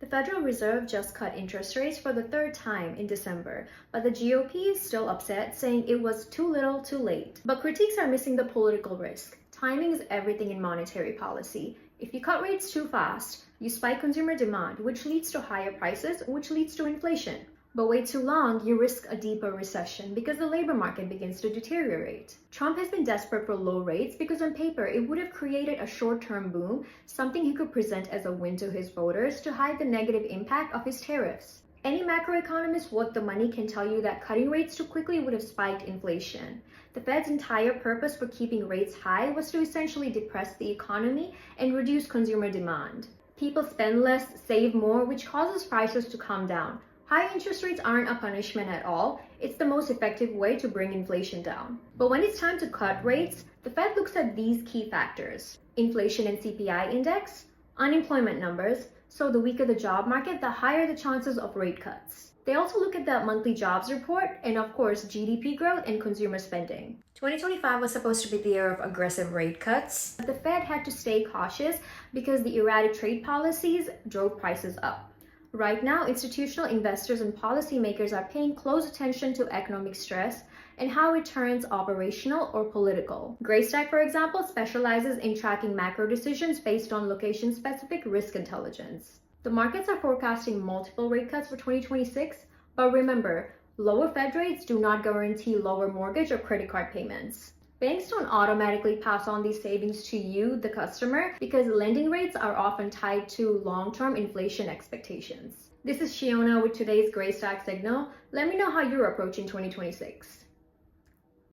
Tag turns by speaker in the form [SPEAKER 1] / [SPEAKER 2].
[SPEAKER 1] The Federal Reserve just cut interest rates for the third time in December, but the GOP is still upset, saying it was too little too late. But critiques are missing the political risk. Timing is everything in monetary policy. If you cut rates too fast, you spike consumer demand, which leads to higher prices, which leads to inflation. But wait too long, you risk a deeper recession because the labor market begins to deteriorate. Trump has been desperate for low rates because on paper it would have created a short-term boom, something he could present as a win to his voters to hide the negative impact of his tariffs. Any macroeconomist worth the money can tell you that cutting rates too quickly would have spiked inflation. The Fed's entire purpose for keeping rates high was to essentially depress the economy and reduce consumer demand. People spend less, save more, which causes prices to come down. High interest rates aren't a punishment at all. It's the most effective way to bring inflation down. But when it's time to cut rates, the Fed looks at these key factors: inflation and CPI index, unemployment numbers, so the weaker the job market, the higher the chances of rate cuts. They also look at the monthly jobs report and, of course, GDP growth and consumer spending. 2025 was supposed to be the year of aggressive rate cuts, but the Fed had to stay cautious because the erratic trade policies drove prices up. Right now, institutional investors and policymakers are paying close attention to economic stress and how it turns operational or political. Greystack, for example, specializes in tracking macro decisions based on location-specific risk intelligence. The markets are forecasting multiple rate cuts for 2026, but remember, lower Fed rates do not guarantee lower mortgage or credit card payments. Banks don't automatically pass on these savings to you, the customer, because lending rates are often tied to long-term inflation expectations. This is Shiona with today's Greystack Signal. Let me know how you're approaching 2026.